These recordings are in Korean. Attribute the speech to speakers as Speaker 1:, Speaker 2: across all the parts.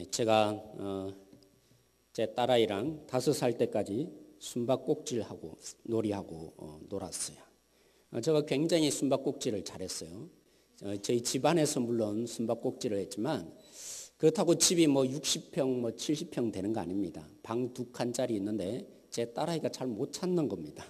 Speaker 1: 제가 제 딸아이랑 5살 때까지 숨바꼭질하고 놀이하고 놀았어요. 제가 굉장히 숨바꼭질을 잘했어요. 저희 집안에서 물론 숨바꼭질을 했지만 그렇다고 집이 뭐 60평, 70평 되는 거 아닙니다. 방 2칸짜리 있는데 제 딸아이가 잘 못 찾는 겁니다.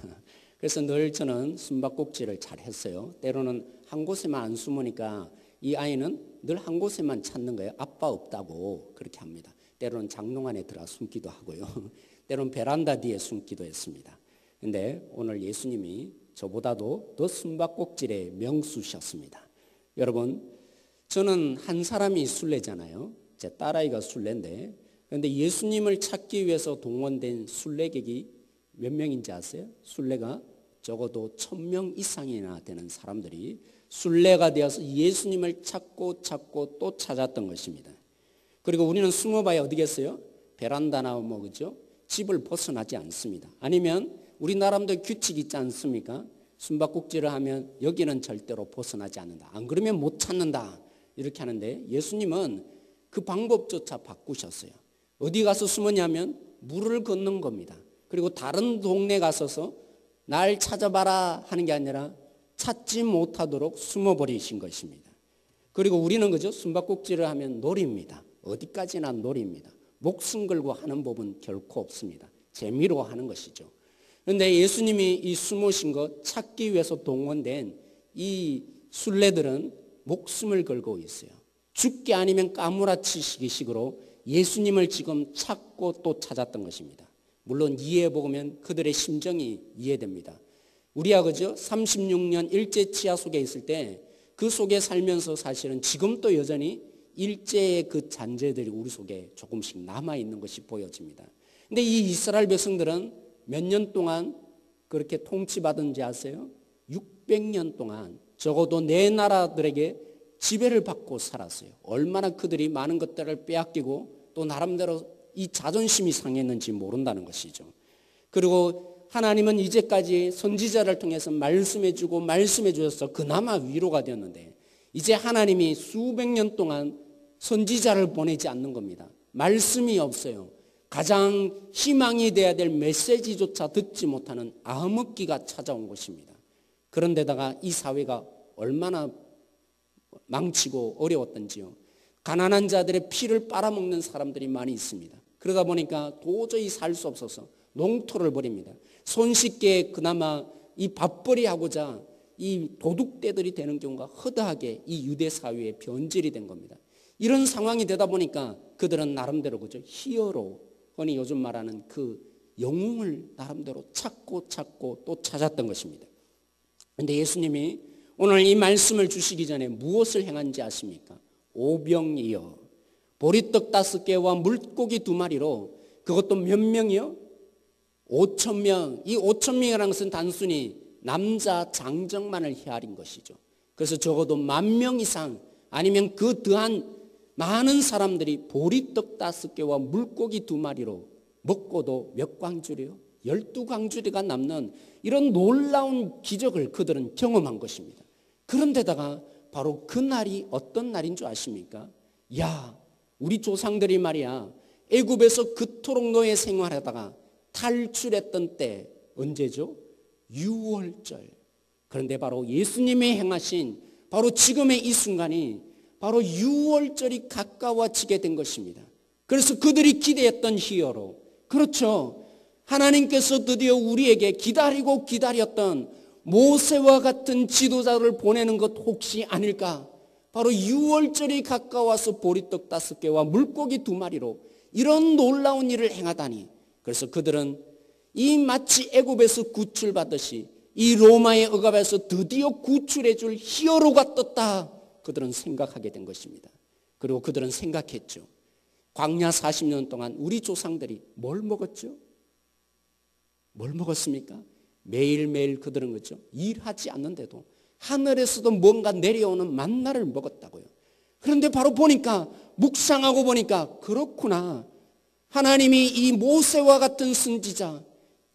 Speaker 1: 그래서 늘 저는 숨바꼭질을 잘했어요. 때로는 한 곳에만 안 숨으니까 이 아이는 늘 한 곳에만 찾는 거예요. 아빠 없다고 그렇게 합니다. 때로는 장롱 안에 들어가 숨기도 하고요. 때로는 베란다 뒤에 숨기도 했습니다. 그런데 오늘 예수님이 저보다도 더 숨바꼭질의 명수셨습니다. 여러분, 저는 한 사람이 순례잖아요. 제 딸아이가 순례인데, 그런데 예수님을 찾기 위해서 동원된 순례객이 몇 명인지 아세요? 순례가 적어도 1000명 이상이나 되는 사람들이 순례가 되어서 예수님을 찾고 또 찾았던 것입니다. 그리고 우리는 숨어봐야 어디겠어요? 베란다나 그죠? 집을 벗어나지 않습니다. 아니면 우리 나름대로 규칙이 있지 않습니까? 숨바꼭질을 하면 여기는 절대로 벗어나지 않는다. 안 그러면 못 찾는다. 이렇게 하는데 예수님은 그 방법조차 바꾸셨어요. 어디 가서 숨었냐면 물을 걷는 겁니다. 그리고 다른 동네 가서서 날 찾아봐라 하는 게 아니라 찾지 못하도록 숨어버리신 것입니다. 그리고 우리는 그죠? 숨바꼭질을 하면 놀이입니다. 어디까지나 놀이입니다. 목숨 걸고 하는 법은 결코 없습니다. 재미로 하는 것이죠. 그런데 예수님이 이 숨으신 것 찾기 위해서 동원된 이 순례들은 목숨을 걸고 있어요. 죽기 아니면 까무라치시기식으로 예수님을 지금 찾고 또 찾았던 것입니다. 물론 이해해 보면 그들의 심정이 이해됩니다. 우리야 그죠? 36년 일제 치하 속에 있을 때 그 속에 살면서 사실은 지금도 여전히 일제의 그 잔재들이 우리 속에 조금씩 남아있는 것이 보여집니다. 근데 이 이스라엘 백성들은 몇 년 동안 그렇게 통치받은지 아세요? 600년 동안 적어도 네 나라들에게 지배를 받고 살았어요. 얼마나 그들이 많은 것들을 빼앗기고 또 나름대로 이 자존심이 상했는지 모른다는 것이죠. 그리고 하나님은 이제까지 선지자를 통해서 말씀해 주셔서 그나마 위로가 되었는데 이제 하나님이 수백 년 동안 선지자를 보내지 않는 겁니다. 말씀이 없어요. 가장 희망이 돼야 될 메시지조차 듣지 못하는 암흑기가 찾아온 것입니다. 그런데다가 이 사회가 얼마나 망치고 어려웠던지요. 가난한 자들의 피를 빨아먹는 사람들이 많이 있습니다. 그러다 보니까 도저히 살 수 없어서 농토를 벌입니다. 손쉽게 그나마 이 밥벌이 하고자 이 도둑떼들이 되는 경우가 허다하게 이 유대 사회에 변질이 된 겁니다. 이런 상황이 되다 보니까 그들은 나름대로 그죠? 히어로, 흔히 요즘 말하는 그 영웅을 나름대로 찾고 또 찾았던 것입니다. 그런데 예수님이 오늘 이 말씀을 주시기 전에 무엇을 행한지 아십니까? 오병이어 보리떡 5개와 물고기 2마리로 그것도 몇 명이요? 5,000명. 이 5,000명이라는 것은 단순히 남자 장정만을 헤아린 것이죠. 그래서 적어도 10,000명 이상 아니면 그 더한 많은 사람들이 보리떡 5개와 물고기 2마리로 먹고도 몇 광주리요? 12광주리가 남는 이런 놀라운 기적을 그들은 경험한 것입니다. 그런데다가 바로 그 날이 어떤 날인 줄 아십니까? 야, 우리 조상들이 말이야 애굽에서 그토록 노예 생활하다가 탈출했던 때 언제죠? 6월절. 그런데 바로 예수님이 행하신 바로 지금의 이 순간이 바로 6월절이 가까워지게 된 것입니다. 그래서 그들이 기대했던 히어로, 그렇죠, 하나님께서 드디어 우리에게 기다리고 기다렸던 모세와 같은 지도자를 보내는 것 혹시 아닐까? 바로 6월절이 가까워서 보리떡 5개와 물고기 2마리로 이런 놀라운 일을 행하다니. 그래서 그들은 이 마치 애굽에서 구출받듯이 이 로마의 억압에서 드디어 구출해 줄 히어로가 떴다. 그들은 생각하게 된 것입니다. 그리고 그들은 생각했죠. 광야 40년 동안 우리 조상들이 뭘 먹었죠? 뭘 먹었습니까? 매일매일 그들은 그렇죠? 일하지 않는데도 하늘에서도 뭔가 내려오는 만나를 먹었다고요. 그런데 바로 보니까 묵상하고 보니까 그렇구나. 하나님이 이 모세와 같은 선지자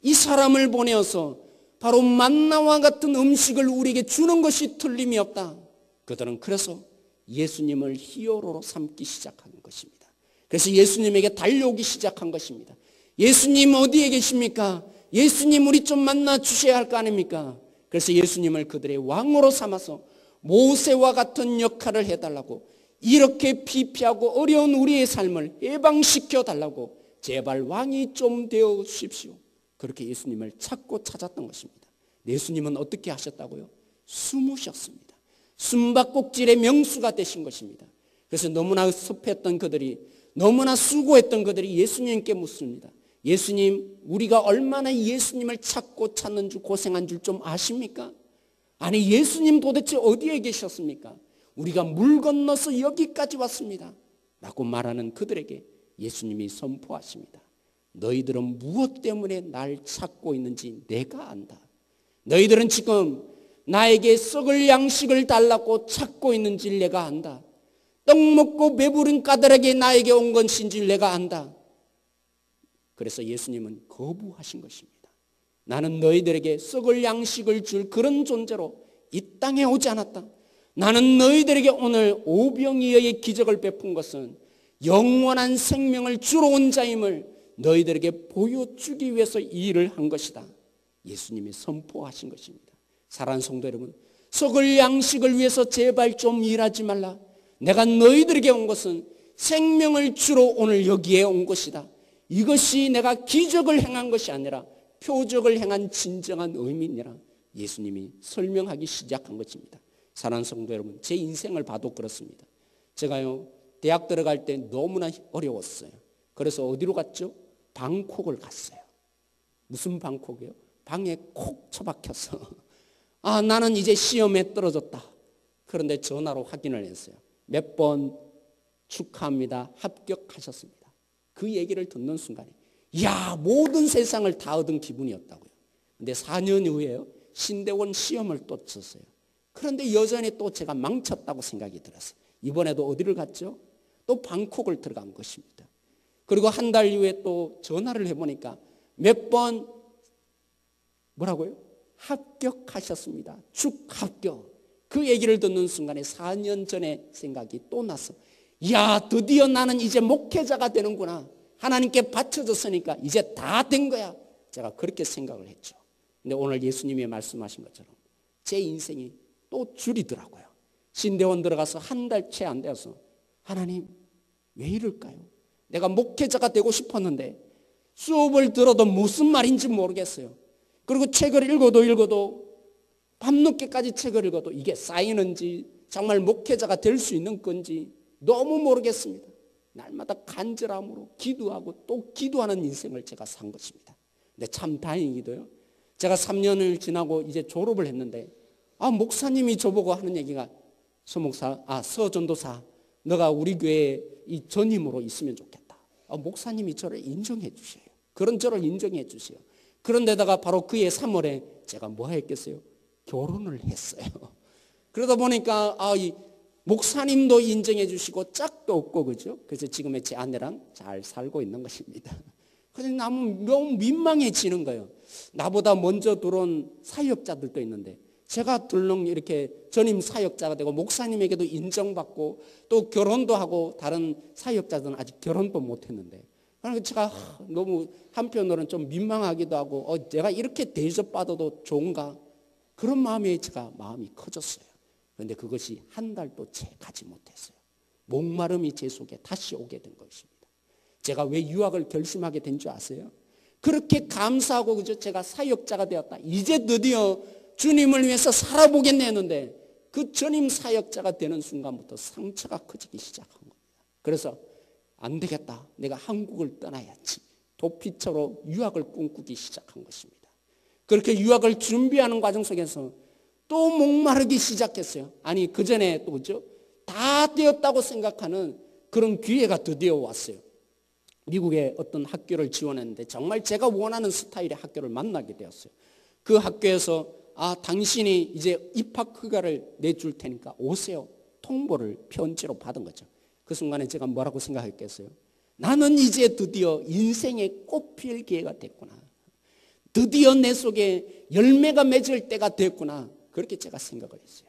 Speaker 1: 이 사람을 보내어서 바로 만나와 같은 음식을 우리에게 주는 것이 틀림이 없다. 그들은 그래서 예수님을 히어로로 삼기 시작하는 것입니다. 그래서 예수님에게 달려오기 시작한 것입니다. 예수님 어디에 계십니까? 예수님 우리 좀 만나 주셔야 할 거 아닙니까? 그래서 예수님을 그들의 왕으로 삼아서 모세와 같은 역할을 해달라고, 이렇게 피폐하고 어려운 우리의 삶을 해방시켜 달라고 제발 왕이 좀 되어 주십시오. 그렇게 예수님을 찾고 찾았던 것입니다. 예수님은 어떻게 하셨다고요? 숨으셨습니다. 숨바꼭질의 명수가 되신 것입니다. 그래서 너무나 습했던 그들이, 너무나 수고했던 그들이 예수님께 묻습니다. 예수님, 우리가 얼마나 예수님을 찾고 찾는 줄 고생한 줄 좀 아십니까? 아니, 예수님 도대체 어디에 계셨습니까? 우리가 물 건너서 여기까지 왔습니다 라고 말하는 그들에게 예수님이 선포하십니다. 너희들은 무엇 때문에 날 찾고 있는지 내가 안다. 너희들은 지금 나에게 썩을 양식을 달라고 찾고 있는지 내가 안다. 떡 먹고 배부른 까닭에 나에게 온 것인지 내가 안다. 그래서 예수님은 거부하신 것입니다. 나는 너희들에게 썩을 양식을 줄 그런 존재로 이 땅에 오지 않았다. 나는 너희들에게 오늘 오병이어의 기적을 베푼 것은 영원한 생명을 주러 온 자임을 너희들에게 보여주기 위해서 이 일을 한 것이다. 예수님이 선포하신 것입니다. 사랑하는 성도 여러분, 썩을 양식을 위해서 제발 좀 일하지 말라. 내가 너희들에게 온 것은 생명을 주러 오늘 여기에 온 것이다. 이것이 내가 기적을 행한 것이 아니라 표적을 행한 진정한 의미니라 예수님이 설명하기 시작한 것입니다. 사랑하는 성도 여러분, 제 인생을 봐도 그렇습니다. 제가요, 대학 들어갈 때 너무나 어려웠어요. 그래서 어디로 갔죠? 방콕을 갔어요. 무슨 방콕이요? 방에 콕 처박혀서 나는 이제 시험에 떨어졌다. 그런데 전화로 확인을 했어요. 몇 번 축하합니다. 합격하셨습니다. 그 얘기를 듣는 순간에 모든 세상을 다 얻은 기분이었다고요. 근데 4년 후에요, 신대원 시험을 또 쳤어요. 그런데 여전히 또 제가 망쳤다고 생각이 들었어요. 이번에도 어디를 갔죠? 또 방콕을 들어간 것입니다. 그리고 한 달 후에 또 전화를 해보니까 몇 번 뭐라고요? 합격하셨습니다. 축합격. 그 얘기를 듣는 순간에 4년 전에 생각이 또 나서 드디어 나는 이제 목회자가 되는구나. 하나님께 바쳐졌으니까 이제 다 된 거야. 제가 그렇게 생각을 했죠. 근데 오늘 예수님이 말씀하신 것처럼 제 인생이 또 줄이더라고요. 신대원 들어가서 한 달 채 안 되어서 하나님 왜 이럴까요? 내가 목회자가 되고 싶었는데 수업을 들어도 무슨 말인지 모르겠어요. 그리고 책을 읽어도 밤늦게까지 책을 읽어도 이게 쌓이는지 정말 목회자가 될 수 있는 건지 너무 모르겠습니다. 날마다 간절함으로 기도하고 또 기도하는 인생을 제가 산 것입니다. 근데 참 다행이기도요. 제가 3년을 지나고 이제 졸업을 했는데 목사님이 저보고 하는 얘기가 서전도사 너가 우리 교회에 이 전임으로 있으면 좋겠다. 목사님이 저를 인정해 주셔요. 그런 저를 인정해 주세요. 그런데다가 바로 그해 3월에 제가 뭐 했겠어요? 결혼을 했어요. 그러다 보니까 이 목사님도 인정해 주시고 짝도 없고 그죠? 그래서 지금의 제 아내랑 잘 살고 있는 것입니다. 그래서 너무 민망해지는 거예요. 나보다 먼저 들어온 사역자들도 있는데 제가 들렁 이렇게 전임 사역자가 되고 목사님에게도 인정받고 또 결혼도 하고 다른 사역자들은 아직 결혼도 못했는데 그러니까 제가 너무 한편으로는 좀 민망하기도 하고 내가 이렇게 대접받아도 좋은가 그런 마음에 제가 마음이 커졌어요. 그런데 그것이 한 달도 채 가지 못했어요. 목마름이 제 속에 다시 오게 된 것입니다. 제가 왜 유학을 결심하게 된 줄 아세요? 그렇게 감사하고 그죠? 제가 사역자가 되었다. 이제 드디어 주님을 위해서 살아보겠네 했는데 그 전임 사역자가 되는 순간부터 상처가 커지기 시작한 겁니다. 그래서 안 되겠다. 내가 한국을 떠나야지. 도피처로 유학을 꿈꾸기 시작한 것입니다. 그렇게 유학을 준비하는 과정 속에서 또 목마르기 시작했어요. 아니 그전에 또 그죠? 다 되었다고 생각하는 그런 기회가 드디어 왔어요. 미국의 어떤 학교를 지원했는데 정말 제가 원하는 스타일의 학교를 만나게 되었어요. 그 학교에서 당신이 이제 입학 허가를 내줄 테니까 오세요. 통보를 편지로 받은 거죠. 그 순간에 제가 뭐라고 생각했겠어요? 나는 이제 드디어 인생의 꽃필 기회가 됐구나. 드디어 내 속에 열매가 맺을 때가 됐구나. 그렇게 제가 생각을 했어요.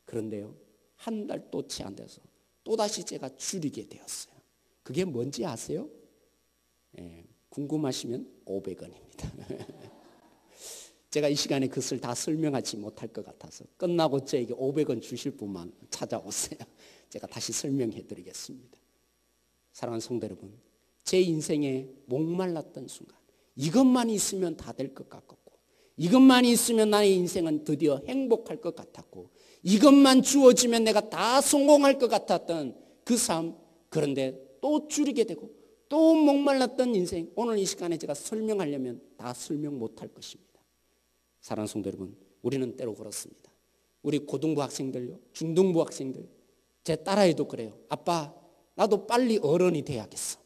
Speaker 1: 그런데요, 한 달도 채 안 돼서 또다시 제가 줄이게 되었어요. 그게 뭔지 아세요? 궁금하시면 500원입니다. 제가 이 시간에 그것을 다 설명하지 못할 것 같아서 끝나고 저에게 500원 주실 분만 찾아오세요. 제가 다시 설명해 드리겠습니다. 사랑하는 성도 여러분, 제 인생에 목말랐던 순간, 이것만 있으면 다 될 것 같고, 이것만 있으면 나의 인생은 드디어 행복할 것 같았고, 이것만 주어지면 내가 다 성공할 것 같았던 그 삶, 그런데 또 줄이게 되고 또 목말랐던 인생, 오늘 이 시간에 제가 설명하려면 다 설명 못할 것입니다. 사랑하는 성도 여러분, 우리는 때로 그렇습니다. 우리 고등부 학생들요, 중등부 학생들, 제 딸아이도 그래요. 아빠, 나도 빨리 어른이 돼야겠어.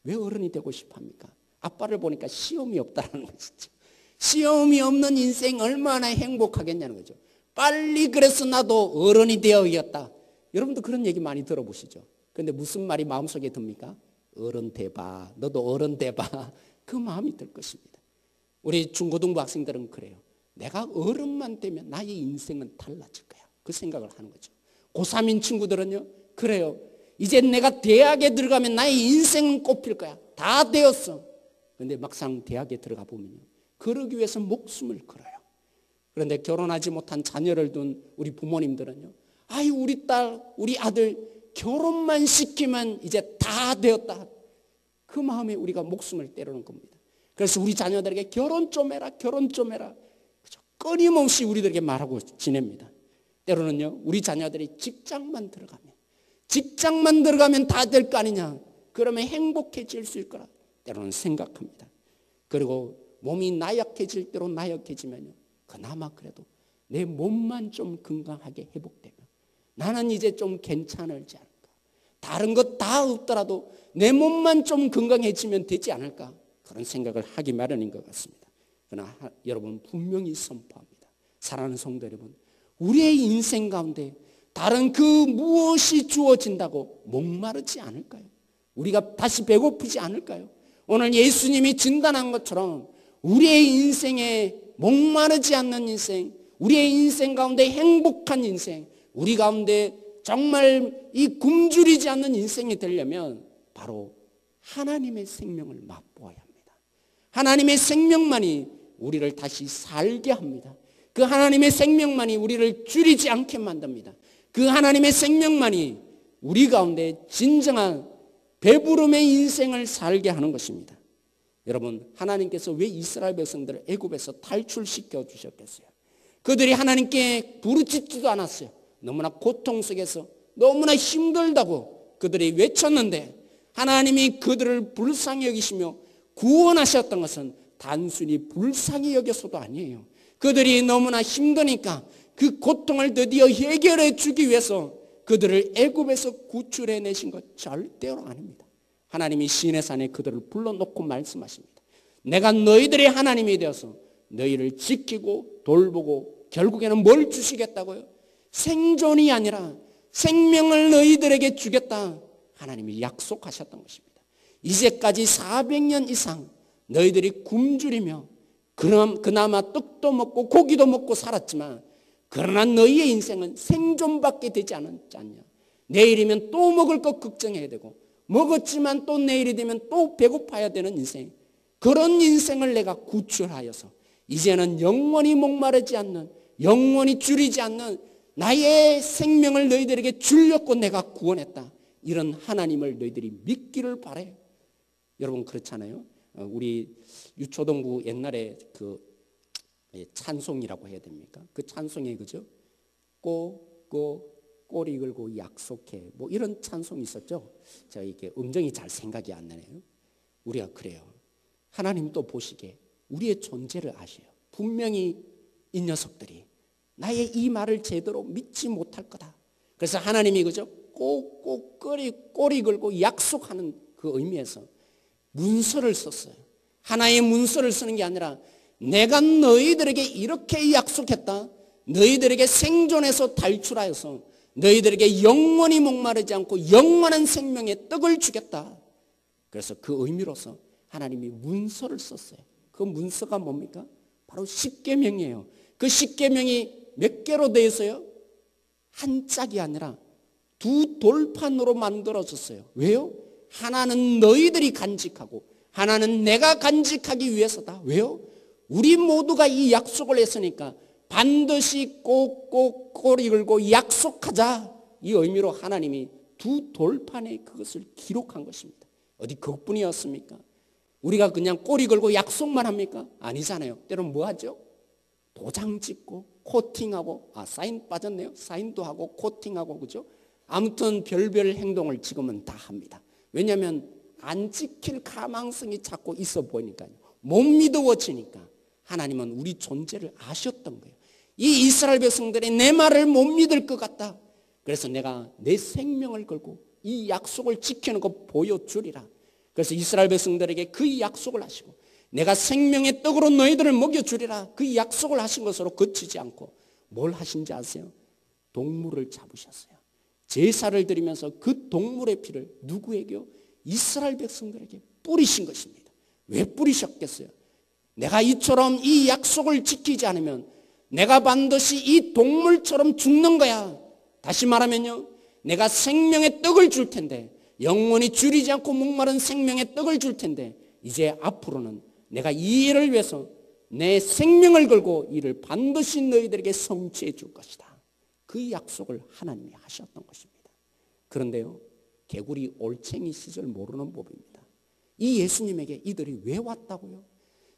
Speaker 1: 왜 어른이 되고 싶어 합니까? 아빠를 보니까 시험이 없다는 것이죠. 시험이 없는 인생 얼마나 행복하겠냐는 거죠. 빨리 그래서 나도 어른이 되어야겠다. 여러분도 그런 얘기 많이 들어보시죠. 그런데 무슨 말이 마음속에 듭니까? 어른 돼봐. 너도 어른 돼봐. 그 마음이 들 것입니다. 우리 중고등부 학생들은 그래요. 내가 어른만 되면 나의 인생은 달라질 거야. 그 생각을 하는 거죠. 고3인 친구들은요, 그래요. 이제 내가 대학에 들어가면 나의 인생은 꼽힐 거야. 다 되었어. 그런데 막상 대학에 들어가 보면요, 그러기 위해서 목숨을 걸어요. 그런데 결혼하지 못한 자녀를 둔 우리 부모님들은요, 아이 우리 딸, 우리 아들 결혼만 시키면 이제 다 되었다. 그 마음에 우리가 목숨을 때리는 겁니다. 그래서 우리 자녀들에게 결혼 좀 해라, 결혼 좀 해라. 끊임없이 우리들에게 말하고 지냅니다. 때로는요, 우리 자녀들이 직장만 들어가면 다 될 거 아니냐. 그러면 행복해질 수 있을 거라 때로는 생각합니다. 그리고 몸이 나약해질 대로 나약해지면요, 그나마 그래도 내 몸만 좀 건강하게 회복되면 나는 이제 좀 괜찮을지 않을까. 다른 것 다 없더라도 내 몸만 좀 건강해지면 되지 않을까. 그런 생각을 하기 마련인 것 같습니다. 그러나 여러분, 분명히 선포합니다. 사랑하는 성도 여러분, 우리의 인생 가운데 다른 그 무엇이 주어진다고 목마르지 않을까요? 우리가 다시 배고프지 않을까요? 오늘 예수님이 진단한 것처럼 우리의 인생에 목마르지 않는 인생, 우리의 인생 가운데 행복한 인생, 우리 가운데 정말 이 굶주리지 않는 인생이 되려면 바로 하나님의 생명을 맛보아야 합니다. 하나님의 생명만이 우리를 다시 살게 합니다. 그 하나님의 생명만이 우리를 줄이지 않게 만듭니다. 그 하나님의 생명만이 우리 가운데 진정한 배부름의 인생을 살게 하는 것입니다. 여러분, 하나님께서 왜 이스라엘 백성들을 애굽에서 탈출시켜 주셨겠어요? 그들이 하나님께 부르짖지도 않았어요. 너무나 고통 속에서 너무나 힘들다고 그들이 외쳤는데 하나님이 그들을 불쌍히 여기시며 구원하셨던 것은 단순히 불쌍히 여겨서도 아니에요. 그들이 너무나 힘드니까 그 고통을 드디어 해결해 주기 위해서 그들을 애굽에서 구출해 내신 것 절대로 아닙니다. 하나님이 시내산에 그들을 불러놓고 말씀하십니다. 내가 너희들의 하나님이 되어서 너희를 지키고 돌보고 결국에는 뭘 주시겠다고요? 생존이 아니라 생명을 너희들에게 주겠다. 하나님이 약속하셨던 것입니다. 이제까지 400년 이상 너희들이 굶주리며 그나마 떡도 먹고 고기도 먹고 살았지만 그러나 너희의 인생은 생존밖에 되지 않았지 않냐. 내일이면 또 먹을 것 걱정해야 되고 먹었지만 또 내일이 되면 또 배고파야 되는 인생, 그런 인생을 내가 구출하여서 이제는 영원히 목마르지 않는, 영원히 줄이지 않는 나의 생명을 너희들에게 주려고 내가 구원했다. 이런 하나님을 너희들이 믿기를 바래. 여러분 그렇잖아요. 우리 유초동부 옛날에 그 찬송이라고 해야 됩니까? 그 찬송에 그죠? 꼬리 걸고 약속해. 뭐 이런 찬송이 있었죠. 제가 이게 음정이 잘 생각이 안 나네요. 우리가 그래요. 하나님도 보시기에 우리의 존재를 아셔요. 분명히 이 녀석들이 나의 이 말을 제대로 믿지 못할 거다. 그래서 하나님이 그죠? 꼭 꼬리 걸고 약속하는 그 의미에서 문서를 썼어요. 하나의 문서를 쓰는 게 아니라 내가 너희들에게 이렇게 약속했다. 너희들에게 생존해서 탈출하여서 너희들에게 영원히 목마르지 않고 영원한 생명의 떡을 주겠다. 그래서 그 의미로서 하나님이 문서를 썼어요. 그 문서가 뭡니까? 바로 십계명이에요. 그 십계명이 몇 개로 되어 있어요? 한 짝이 아니라 두 돌판으로 만들어졌어요. 왜요? 하나는 너희들이 간직하고 하나는 내가 간직하기 위해서다. 왜요? 우리 모두가 이 약속을 했으니까 반드시 꼭꼭 꼬리 걸고 약속하자. 이 의미로 하나님이 두 돌판에 그것을 기록한 것입니다. 어디 그것뿐이었습니까? 우리가 그냥 꼬리 걸고 약속만 합니까? 아니잖아요. 때로는 뭐 하죠? 도장 찍고 코팅하고, 사인 빠졌네요. 사인도 하고 코팅하고, 그죠? 아무튼 별별 행동을 지금은 다 합니다. 왜냐하면 안 지킬 가망성이 자꾸 있어 보이니까요. 못 믿어지니까. 하나님은 우리 존재를 아셨던 거예요. 이 이스라엘 백성들이 내 말을 못 믿을 것 같다. 그래서 내가 내 생명을 걸고 이 약속을 지키는 거 보여주리라. 그래서 이스라엘 백성들에게 그 약속을 하시고 내가 생명의 떡으로 너희들을 먹여주리라. 그 약속을 하신 것으로 그치지 않고 뭘 하신지 아세요? 동물을 잡으셨어요. 제사를 드리면서 그 동물의 피를 누구에게요? 이스라엘 백성들에게 뿌리신 것입니다. 왜 뿌리셨겠어요? 내가 이처럼 이 약속을 지키지 않으면 내가 반드시 이 동물처럼 죽는 거야. 다시 말하면요, 내가 생명의 떡을 줄 텐데, 영원히 줄이지 않고 목마른 생명의 떡을 줄 텐데, 이제 앞으로는 내가 이 일을 위해서 내 생명을 걸고 이를 반드시 너희들에게 성취해 줄 것이다. 그 약속을 하나님이 하셨던 것입니다. 그런데요, 개구리 올챙이 시절 모르는 법입니다. 이 예수님에게 이들이 왜 왔다고요?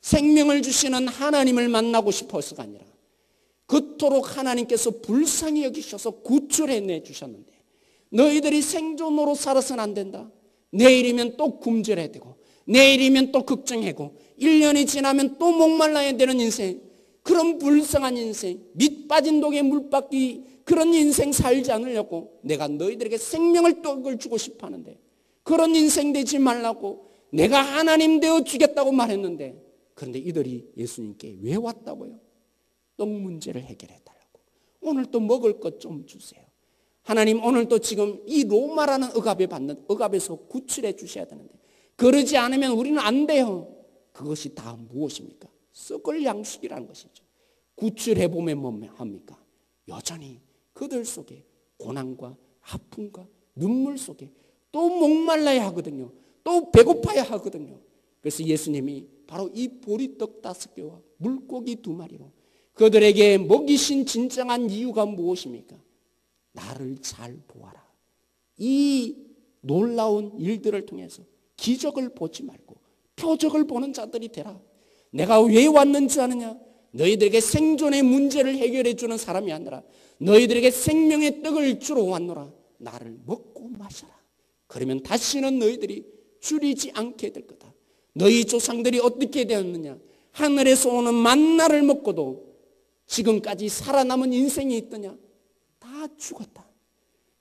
Speaker 1: 생명을 주시는 하나님을 만나고 싶어서가 아니라 그토록 하나님께서 불쌍히 여기셔서 구출해 내주셨는데 너희들이 생존으로 살아서는 안 된다. 내일이면 또 굶주려야 되고 내일이면 또 걱정하고 1년이 지나면 또 목말라야 되는 인생, 그런 불쌍한 인생, 밑 빠진 독에 물 받기, 그런 인생 살지 않으려고 내가 너희들에게 생명을 떡을 주고 싶어 하는데 그런 인생 되지 말라고 내가 하나님 되어 주겠다고 말했는데, 그런데 이들이 예수님께 왜 왔다고요? 떡 문제를 해결해 달라고. 오늘 또 먹을 것 좀 주세요. 하나님, 오늘 또 지금 이 로마라는 억압에 받는 억압에서 구출해 주셔야 되는데 그러지 않으면 우리는 안 돼요. 그것이 다 무엇입니까? 썩을 양식이라는 것이죠. 구출해 보면 뭡니까? 여전히 그들 속에 고난과 아픔과 눈물 속에 또 목말라야 하거든요. 또 배고파야 하거든요. 그래서 예수님이 바로 이 보리떡 5개와 물고기 2마리로 그들에게 먹이신 진정한 이유가 무엇입니까? 나를 잘 보아라. 이 놀라운 일들을 통해서 기적을 보지 말고 표적을 보는 자들이 되라. 내가 왜 왔는지 아느냐? 너희들에게 생존의 문제를 해결해 주는 사람이 아니라 너희들에게 생명의 떡을 주러 왔노라. 나를 먹고 마셔라. 그러면 다시는 너희들이 줄이지 않게 될 거다. 너희 조상들이 어떻게 되었느냐? 하늘에서 오는 만나를 먹고도 지금까지 살아남은 인생이 있더냐? 다 죽었다.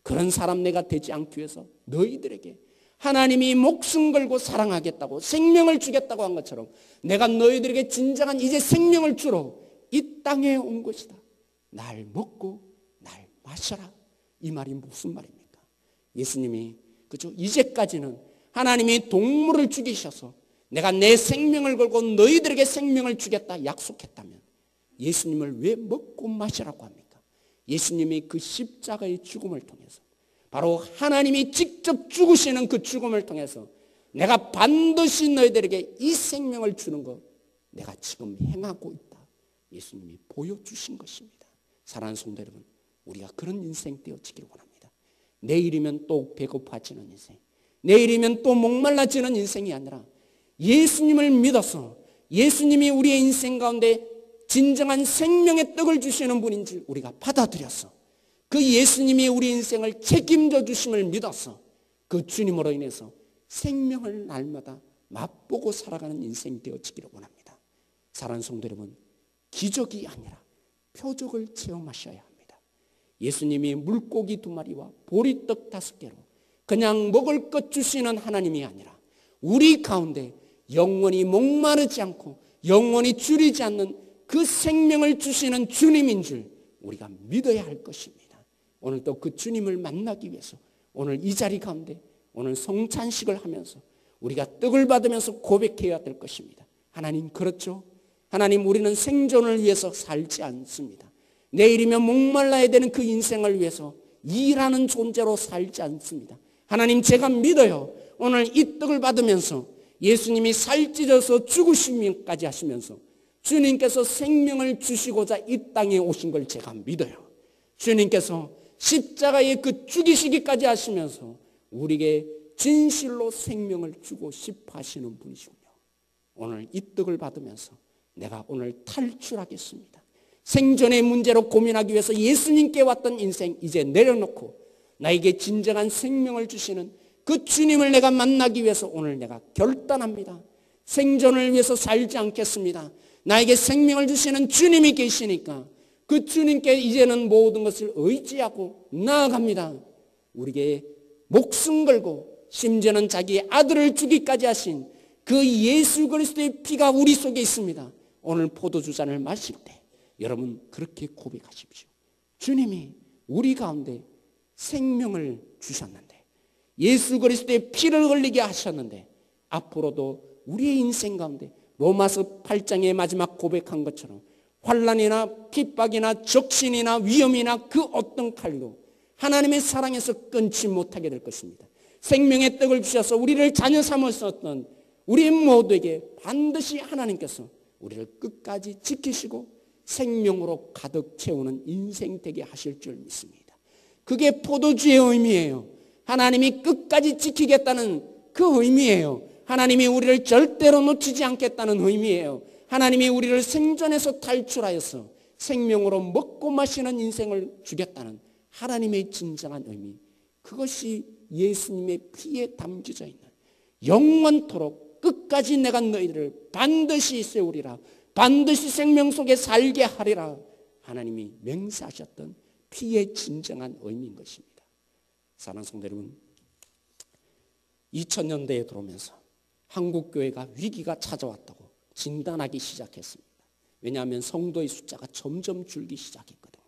Speaker 1: 그런 사람 내가 되지 않기 위해서 너희들에게 하나님이 목숨 걸고 사랑하겠다고 생명을 주겠다고 한 것처럼 내가 너희들에게 진정한 이제 생명을 주러 이 땅에 온 것이다. 날 먹고 날 마셔라. 이 말이 무슨 말입니까? 예수님이 그죠? 이제까지는 하나님이 동물을 죽이셔서 내가 내 생명을 걸고 너희들에게 생명을 주겠다 약속했다면 예수님을 왜 먹고 마시라고 합니까? 예수님이 그 십자가의 죽음을 통해서 바로 하나님이 직접 죽으시는 그 죽음을 통해서 내가 반드시 너희들에게 이 생명을 주는 것 내가 지금 행하고 있다. 예수님이 보여주신 것입니다. 사랑하는 성도 여러분, 우리가 그런 인생 되어지기를 원합니다. 내일이면 또 배고파지는 인생, 내일이면 또 목말라지는 인생이 아니라 예수님을 믿어서 예수님이 우리의 인생 가운데 진정한 생명의 떡을 주시는 분인지 우리가 받아들여서 그 예수님이 우리 인생을 책임져 주심을 믿어서 그 주님으로 인해서 생명을 날마다 맛보고 살아가는 인생 되어지기를 원합니다. 사랑하는 성도 여러분, 기적이 아니라 표적을 체험하셔야 합니다. 예수님이 물고기 2마리와 보리떡 5개로 그냥 먹을 것 주시는 하나님이 아니라 우리 가운데 영원히 목마르지 않고 영원히 줄이지 않는 그 생명을 주시는 주님인 줄 우리가 믿어야 할 것입니다. 오늘 또 그 주님을 만나기 위해서 오늘 이 자리 가운데 오늘 성찬식을 하면서 우리가 떡을 받으면서 고백해야 될 것입니다. 하나님, 그렇죠? 하나님, 우리는 생존을 위해서 살지 않습니다. 내일이면 목말라야 되는 그 인생을 위해서 일하는 존재로 살지 않습니다. 하나님, 제가 믿어요. 오늘 이 떡을 받으면서 예수님이 살찌져서 죽으심까지 하시면서 주님께서 생명을 주시고자 이 땅에 오신 걸 제가 믿어요. 주님께서 십자가에 그 죽이시기까지 하시면서 우리에게 진실로 생명을 주고 싶어 하시는 분이시군요. 오늘 이 떡을 받으면서 내가 오늘 탈출하겠습니다. 생존의 문제로 고민하기 위해서 예수님께 왔던 인생 이제 내려놓고 나에게 진정한 생명을 주시는 그 주님을 내가 만나기 위해서 오늘 내가 결단합니다. 생존을 위해서 살지 않겠습니다. 나에게 생명을 주시는 주님이 계시니까 그 주님께 이제는 모든 것을 의지하고 나아갑니다. 우리에게 목숨 걸고 심지어는 자기의 아들을 주기까지 하신 그 예수 그리스도의 피가 우리 속에 있습니다. 오늘 포도주 잔을 마실 때 여러분 그렇게 고백하십시오. 주님이 우리 가운데 생명을 주셨는데 예수 그리스도의 피를 흘리게 하셨는데 앞으로도 우리의 인생 가운데 로마서 8장의 마지막 고백한 것처럼 환난이나 핍박이나 적신이나 위험이나 그 어떤 칼도 하나님의 사랑에서 끊지 못하게 될 것입니다. 생명의 떡을 주셔서 우리를 자녀 삼으셨던 우리 모두에게 반드시 하나님께서 우리를 끝까지 지키시고 생명으로 가득 채우는 인생 되게 하실 줄 믿습니다. 그게 포도주의 의미예요. 하나님이 끝까지 지키겠다는 그 의미예요. 하나님이 우리를 절대로 놓치지 않겠다는 의미예요. 하나님이 우리를 생존에서 탈출하여서 생명으로 먹고 마시는 인생을 주겠다는 하나님의 진정한 의미, 그것이 예수님의 피에 담겨져 있는 영원토록 끝까지 내가 너희를 반드시 세우리라, 반드시 생명 속에 살게 하리라 하나님이 맹세하셨던 피의 진정한 의미인 것입니다. 사랑하는 성도 여러분, 2000년대에 들어오면서 한국교회가 위기가 찾아왔다고 진단하기 시작했습니다. 왜냐하면 성도의 숫자가 점점 줄기 시작했거든요.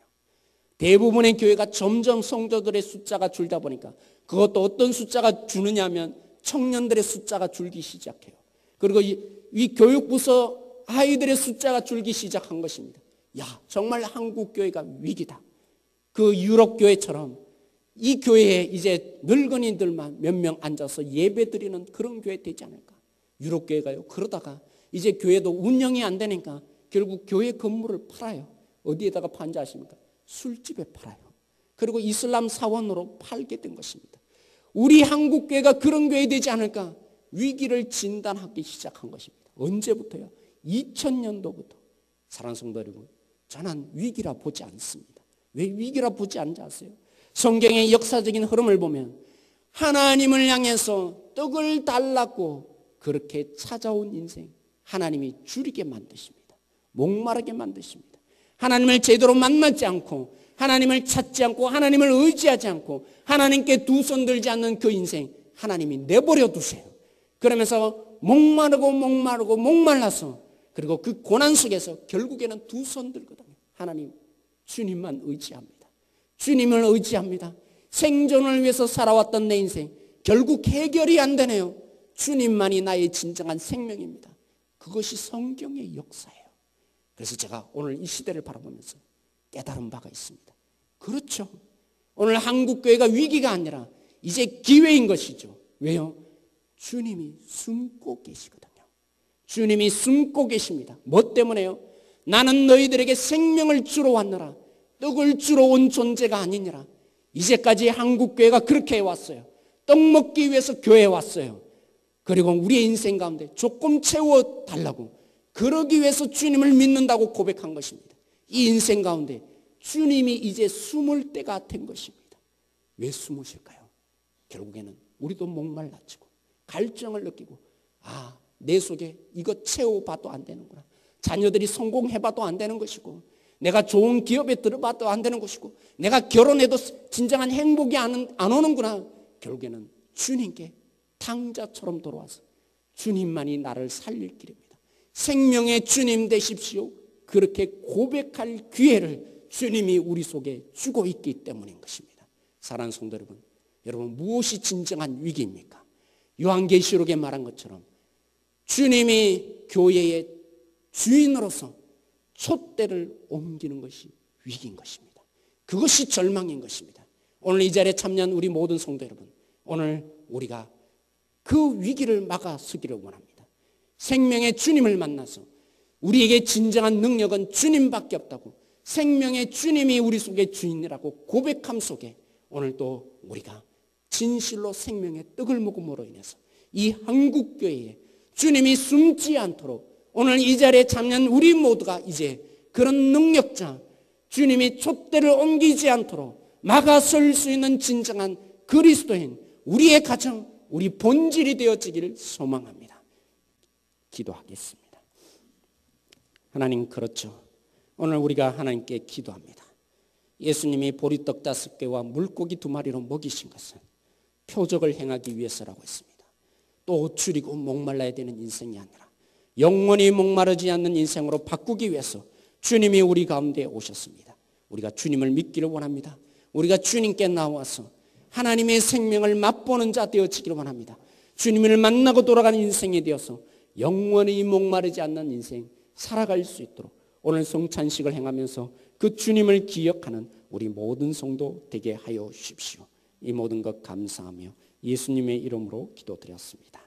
Speaker 1: 대부분의 교회가 점점 성도들의 숫자가 줄다 보니까 그것도 어떤 숫자가 주느냐 하면 청년들의 숫자가 줄기 시작해요. 그리고 이 교육부서 아이들의 숫자가 줄기 시작한 것입니다. 야, 정말 한국교회가 위기다. 그 유럽교회처럼 이 교회에 이제 늙은이들만 몇 명 앉아서 예배드리는 그런 교회 되지 않을까. 유럽교회가요, 그러다가 이제 교회도 운영이 안 되니까 결국 교회 건물을 팔아요. 어디에다가 판지 아십니까? 술집에 팔아요. 그리고 이슬람 사원으로 팔게 된 것입니다. 우리 한국교회가 그런 교회 되지 않을까 위기를 진단하기 시작한 것입니다. 언제부터요? 2000년도부터. 사랑하는 성도 여러분, 저는 위기라 보지 않습니다. 왜 위기라 보지 않지 아세요? 성경의 역사적인 흐름을 보면 하나님을 향해서 떡을 달라고 그렇게 찾아온 인생, 하나님이 줄이게 만드십니다. 목마르게 만드십니다. 하나님을 제대로 만나지 않고 하나님을 찾지 않고 하나님을 의지하지 않고 하나님께 두 손 들지 않는 그 인생 하나님이 내버려 두세요. 그러면서 목말라서 그리고 그 고난 속에서 결국에는 두 손 들거든요. 하나님, 주님만 의지합니다. 주님을 의지합니다. 생존을 위해서 살아왔던 내 인생 결국 해결이 안 되네요. 주님만이 나의 진정한 생명입니다. 그것이 성경의 역사예요. 그래서 제가 오늘 이 시대를 바라보면서 깨달은 바가 있습니다. 그렇죠. 오늘 한국교회가 위기가 아니라 이제 기회인 것이죠. 왜요? 주님이 숨고 계시거든요. 주님이 숨고 계십니다. 뭐 때문에요? 나는 너희들에게 생명을 주러 왔노라, 떡을 주러 온 존재가 아니니라. 이제까지 한국교회가 그렇게 해왔어요. 떡 먹기 위해서 교회에 왔어요. 그리고 우리의 인생 가운데 조금 채워달라고, 그러기 위해서 주님을 믿는다고 고백한 것입니다. 이 인생 가운데 주님이 이제 숨을 때가 된 것입니다. 왜 숨으실까요? 결국에는 우리도 목말라지고 갈증을 느끼고, 아, 내 속에 이거 채워봐도 안 되는구나. 자녀들이 성공해봐도 안 되는 것이고, 내가 좋은 기업에 들어봐도 안 되는 것이고, 내가 결혼해도 진정한 행복이 안 오는구나. 결국에는 주님께 탕자처럼 돌아와서 주님만이 나를 살릴 길입니다. 생명의 주님 되십시오. 그렇게 고백할 기회를 주님이 우리 속에 주고 있기 때문인 것입니다. 사랑하는 성도 여러분, 여러분 무엇이 진정한 위기입니까? 요한계시록에 말한 것처럼 주님이 교회의 주인으로서 촛대를 옮기는 것이 위기인 것입니다. 그것이 절망인 것입니다. 오늘 이 자리에 참여한 우리 모든 성도 여러분, 오늘 우리가 그 위기를 막아서기를 원합니다. 생명의 주님을 만나서 우리에게 진정한 능력은 주님밖에 없다고, 생명의 주님이 우리 속의 주인이라고 고백함 속에 오늘 또 우리가 진실로 생명의 떡을 먹음으로 인해서 이 한국교회에 주님이 숨지 않도록 오늘 이 자리에 참여한 우리 모두가 이제 그런 능력자, 주님이 촛대를 옮기지 않도록 막아설 수 있는 진정한 그리스도인, 우리의 가정, 우리 본질이 되어지기를 소망합니다. 기도하겠습니다. 하나님, 그렇죠. 오늘 우리가 하나님께 기도합니다. 예수님이 보리떡 5개와 물고기 2마리로 먹이신 것은 표적을 행하기 위해서라고 했습니다. 또 줄이고 목말라야 되는 인생이 아니라 영원히 목마르지 않는 인생으로 바꾸기 위해서 주님이 우리 가운데 오셨습니다. 우리가 주님을 믿기를 원합니다. 우리가 주님께 나와서 하나님의 생명을 맛보는 자 되어지기를 원합니다. 주님을 만나고 돌아가는 인생이 되어서 영원히 목마르지 않는 인생 살아갈 수 있도록 오늘 성찬식을 행하면서 그 주님을 기억하는 우리 모든 성도 되게 하여 주십시오. 이 모든 것 감사하며 예수님의 이름으로 기도드렸습니다.